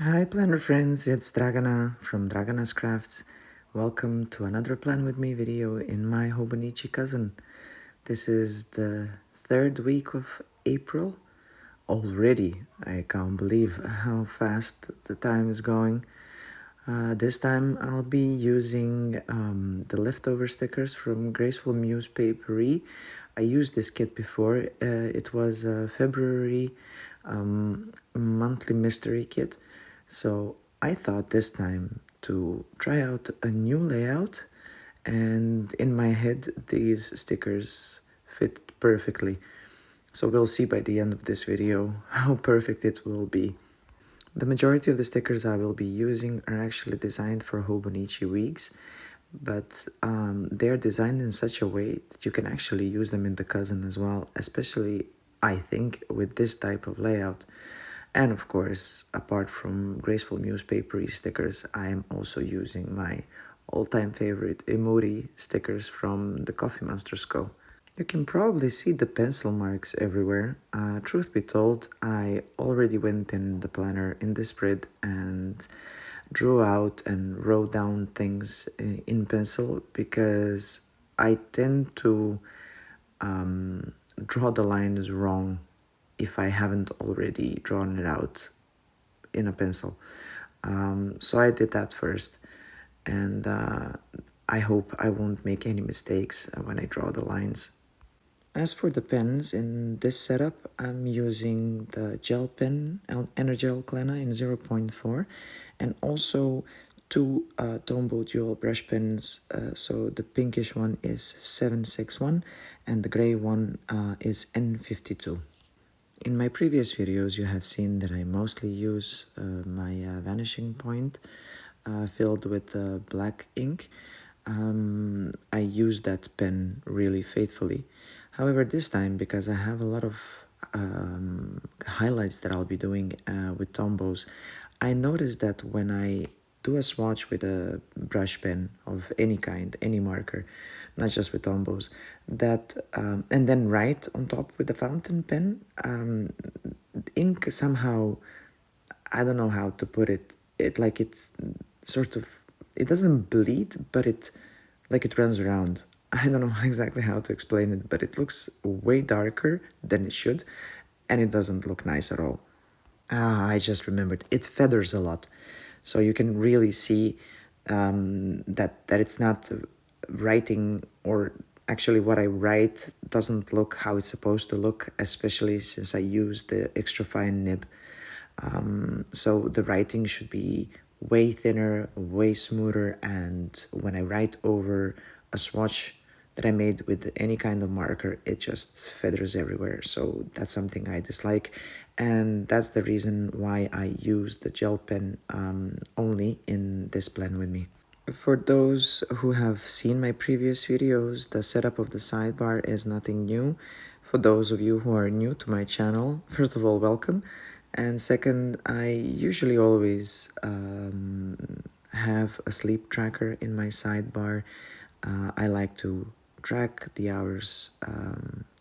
Hi planner friends, it's Dragana from Dragana's Crafts. Welcome to another Plan With Me video in my Hobonichi Cousin. This is the third week of April. Already, I can't believe how fast the time is going. This time I'll be using the leftover stickers from Graceful Muse Papery. I used this kit before. It was a February monthly mystery kit. So I thought this time to try out a new layout, and in my head these stickers fit perfectly. So we'll see by the end of this video how perfect it will be. The majority of the stickers I will be using are actually designed for Hobonichi weeks, but they're designed in such a way that you can actually use them in the cousin as well, especially I think with this type of layout. And of course, apart from Graceful Muse Papery stickers, I am also using my all-time favorite emoji stickers from the Coffee Monsters Co. You can probably see the pencil marks everywhere. Truth be told, I already went in the planner in the spread and drew out and wrote down things in pencil because I tend to draw the lines wrong if I haven't already drawn it out in a pencil. So I did that first, and I hope I won't make any mistakes when I draw the lines. As for the pens, in this setup, I'm using the gel pen, Energel Klena in 0.4, and also two Tombow dual brush pens. So the pinkish one is 761, and the gray one is N52. In my previous videos, you have seen that I mostly use my vanishing point filled with black ink. I use that pen really faithfully. However, this time, because I have a lot of highlights that I'll be doing with Tombows, I noticed that when I do a swatch with a brush pen of any kind, any marker, not just with Tombows, that and then write on top with the fountain pen, ink somehow, I don't know how to put it. It's sort of, it doesn't bleed, but it runs around. I don't know exactly how to explain it, but it looks way darker than it should, and it doesn't look nice at all. I just remembered. It feathers a lot, so you can really see that it's not writing, or actually what I write doesn't look how it's supposed to look, especially since I use the extra fine nib. So the writing should be way thinner, way smoother, and when I write over a swatch that I made with any kind of marker, it just feathers everywhere. So that's something I dislike, and that's the reason why I use the gel pen only in this plan with me. For those who have seen my previous videos, the setup of the sidebar is nothing new. For those of you who are new to my channel, first of all, welcome. And second, I usually always have a sleep tracker in my sidebar. I like to track the hours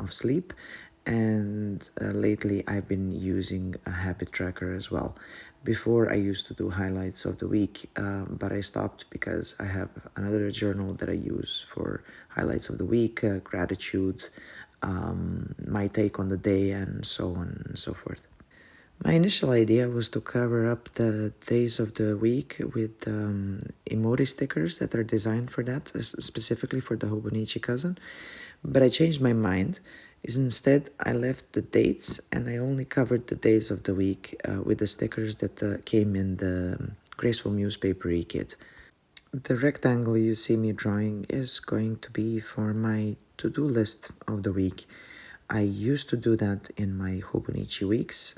of sleep, and lately I've been using a habit tracker as well. Before I used to do highlights of the week, but I stopped because I have another journal that I use for highlights of the week, gratitude, my take on the day, and so on and so forth. My initial idea was to cover up the days of the week with emoji stickers that are designed for that, specifically for the Hobonichi Cousin, but I changed my mind. Instead, I left the dates and I only covered the days of the week with the stickers that came in the Graceful Muse Papery kit. The rectangle you see me drawing is going to be for my to-do list of the week. I used to do that in my Hobonichi weeks.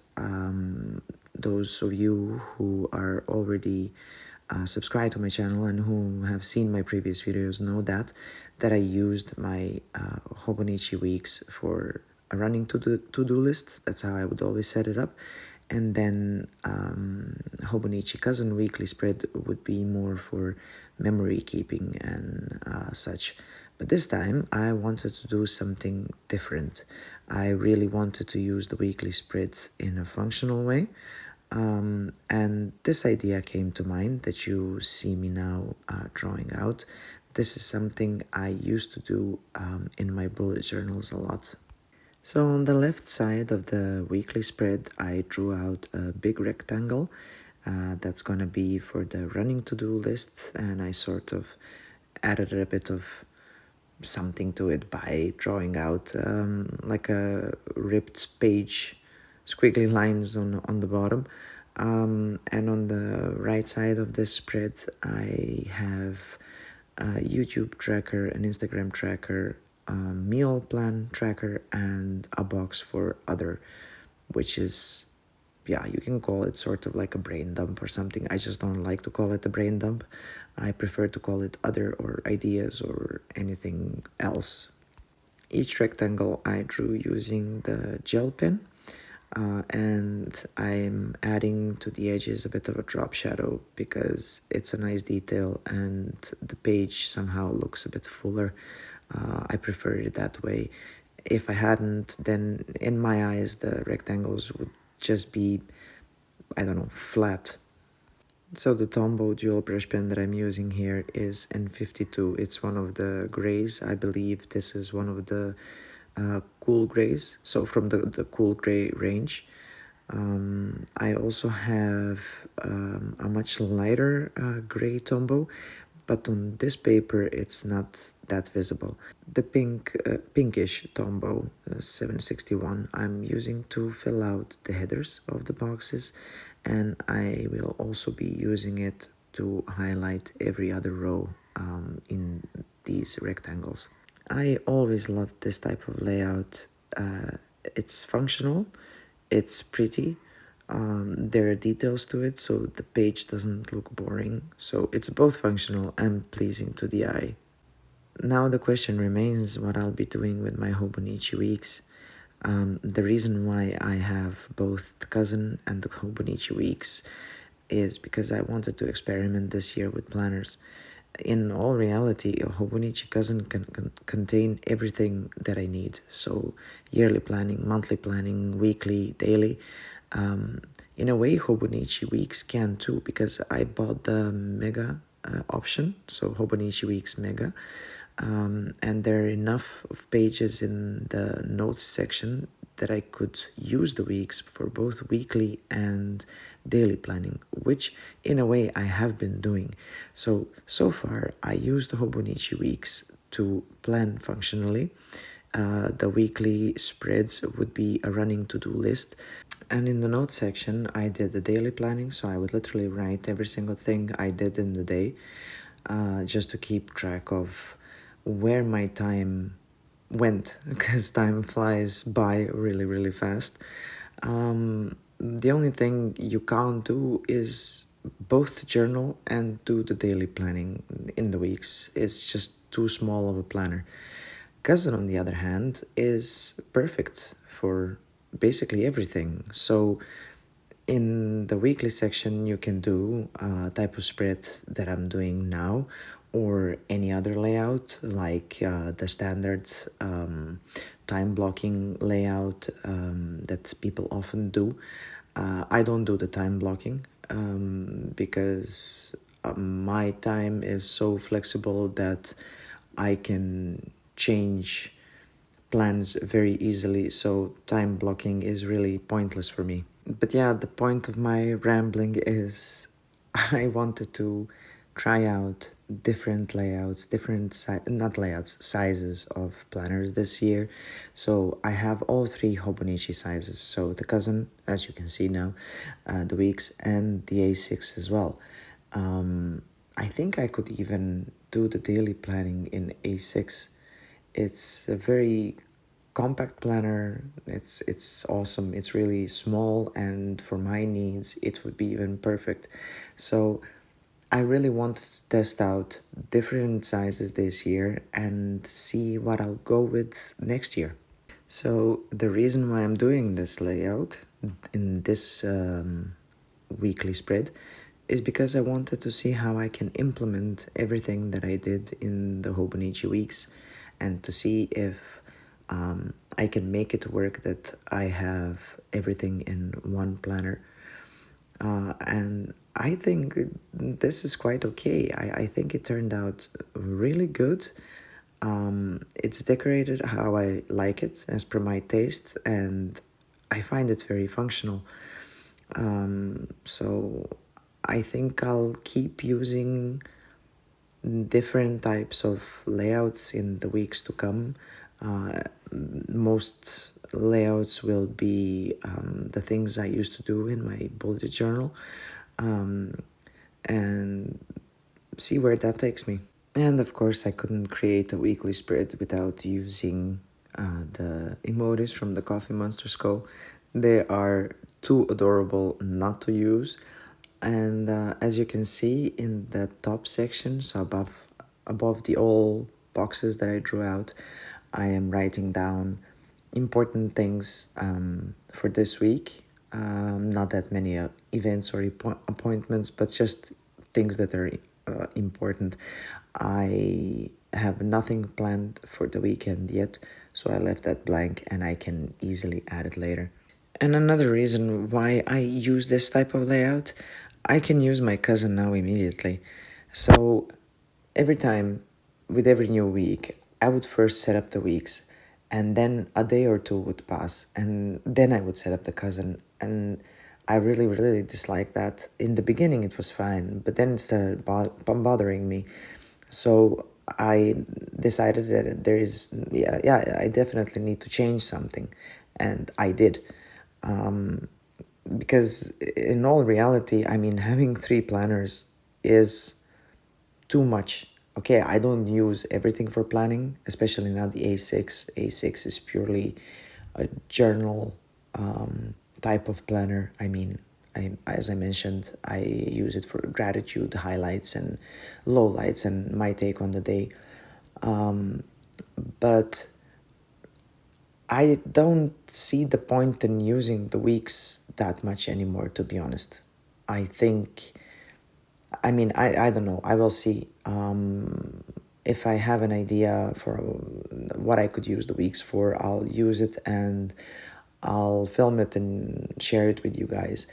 Those of you who are already subscribed to my channel and who have seen my previous videos know that I used my Hobonichi weeks for a running to-do list. That's how I would always set it up. And then Hobonichi Cousin weekly spread would be more for memory keeping and such. But this time I wanted to do something different. I really wanted to use the weekly spread in a functional way. And this idea came to mind that you see me now drawing out. This is something I used to do in my bullet journals a lot. So on the left side of the weekly spread, I drew out a big rectangle that's gonna be for the running to-do list, and I sort of added a bit of something to it by drawing out like a ripped page, squiggly lines on the bottom. And on the right side of this spread, I have a YouTube tracker, an Instagram tracker, a meal plan tracker, and a box for other, which is, yeah, you can call it sort of like a brain dump or something. I just don't like to call it a brain dump. I prefer to call it other or ideas or anything else. Each rectangle I drew using the gel pen, and I'm adding to the edges a bit of a drop shadow because it's a nice detail and the page somehow looks a bit fuller. I prefer it that way. If I hadn't, then in my eyes the rectangles would just be, I don't know, flat. So the Tombow dual brush pen that I'm using here is N52. It's one of the grays. I believe this is one of the cool grays, so from the cool gray range. I also have a much lighter gray Tombow, but on this paper it's not that visible. The pinkish Tombow 761 I'm using to fill out the headers of the boxes, and I will also be using it to highlight every other row in these rectangles. I always loved this type of layout. It's functional, it's pretty, there are details to it, so the page doesn't look boring. So it's both functional and pleasing to the eye. Now the question remains what I'll be doing with my Hobonichi weeks. The reason why I have both the Cousin and the Hobonichi weeks is because I wanted to experiment this year with planners. In all reality, a Hobonichi Cousin can contain everything that I need. So yearly planning, monthly planning, weekly, daily. In a way, Hobonichi Weeks can too, because I bought the Mega option, so Hobonichi Weeks Mega. And there are enough of pages in the notes section that I could use the weeks for both weekly and daily planning, which in a way I have been doing. So far I use the Hobonichi weeks to plan functionally. The weekly spreads would be a running to-do list. And in the notes section, I did the daily planning, so I would literally write every single thing I did in the day, just to keep track of where my time went, because time flies by really, really fast. The only thing you can't do is both journal and do the daily planning in the weeks. It's just too small of a planner. Cousin, on the other hand, is perfect for basically everything. So in the weekly section, you can do a type of spread that I'm doing now, or any other layout like the standard time blocking layout that people often do. I don't do the time blocking because my time is so flexible that I can change plans very easily, so time blocking is really pointless for me. But yeah, the point of my rambling is I wanted to try out different layouts, not layouts, sizes of planners this year. So I have all three Hobonichi sizes. So the Cousin, as you can see now, the Weeks, and the A6 as well. I think I could even do the daily planning in A6. It's a very compact planner. It's awesome. It's really small, and for my needs it would be even perfect. So I really want to test out different sizes this year and see what I'll go with next year. So the reason why I'm doing this layout in this weekly spread is because I wanted to see how I can implement everything that I did in the Hobonichi weeks, and to see if I can make it work that I have everything in one planner. And I think this is quite okay. I think it turned out really good. It's decorated how I like it, as per my taste, and I find it very functional. So I think I'll keep using different types of layouts in the weeks to come. Most layouts will be the things I used to do in my bullet journal, and see where that takes me. And of course, I couldn't create a weekly spread without using the emojis from the Coffee Monsters Co. They are too adorable not to use. And as you can see in the top section, so above the all boxes that I drew out, I am writing down important things for this week. Not that many events or appointments, but just things that are important. I have nothing planned for the weekend yet, so I left that blank and I can easily add it later. And another reason why I use this type of layout, I can use my cousin now immediately. So every time, with every new week, I would first set up the weeks, and then a day or two would pass, and then I would set up the cousin. And I really, really dislike that. In the beginning, it was fine, but then it started bothering me. So I decided that I definitely need to change something, and I did. Because in all reality, I mean, having three planners is too much. Okay, I don't use everything for planning, especially not the A6. A6 is purely a journal type of planner. I mean, as I mentioned, I use it for gratitude, highlights, and lowlights, and my take on the day. But I don't see the point in using the weeks that much anymore, to be honest. I think, I mean, I don't know. I will see. If I have an idea for what I could use the weeks for, I'll use it and I'll film it and share it with you guys.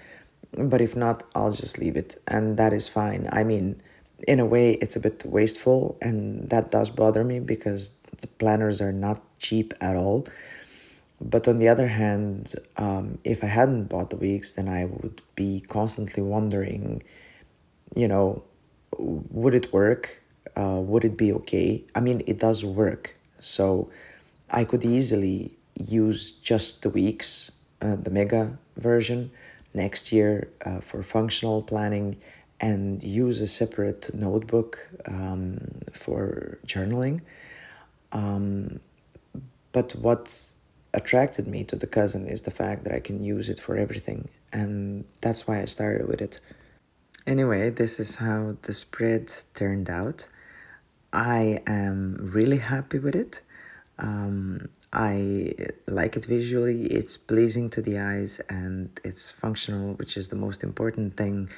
But if not, I'll just leave it, and that is fine. I mean, in a way, it's a bit wasteful, and that does bother me because the planners are not cheap at all. But on the other hand, if I hadn't bought the weeks, then I would be constantly wondering, you know, would it work? Would it be okay? I mean, it does work. So I could easily use just the weeks, the mega version, next year for functional planning, and use a separate notebook for journaling. But what attracted me to the cousin is the fact that I can use it for everything, and that's why I started with it. Anyway, this is how the spread turned out. I am really happy with it. I like it visually, it's pleasing to the eyes, and it's functional, which is the most important thing.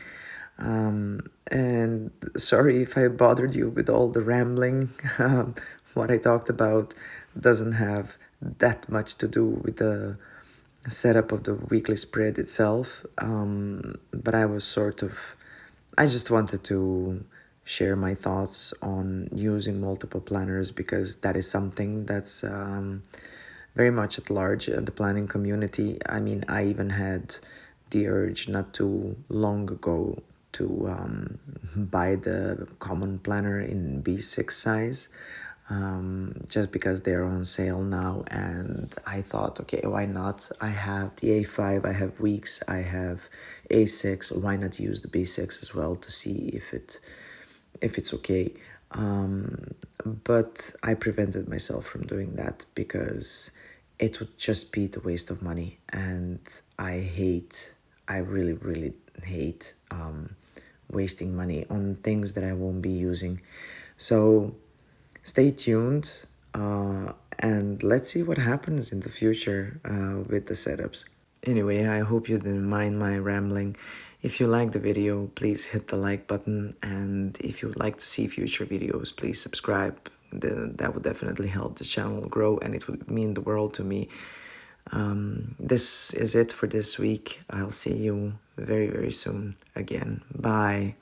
And sorry if I bothered you with all the rambling. What I talked about doesn't have that much to do with the setup of the weekly spread itself, but I just wanted to share my thoughts on using multiple planners because that is something that's very much at large in the planning community. I mean, I even had the urge not too long ago to buy the common planner in B6 size, just because they're on sale now, and I thought, okay, why not? I have the A5, I have weeks, I have A6, why not use the B6 as well to see if it's okay. But I prevented myself from doing that because it would just be the waste of money, and I really, really hate wasting money on things that I won't be using. So stay tuned, and let's see what happens in the future with the setups. Anyway, I hope you didn't mind my rambling. If you liked the video, please hit the like button, and if you would like to see future videos, please subscribe. That would definitely help the channel grow, and it would mean the world to me. This is it for this week. I'll see you very, very soon again. Bye.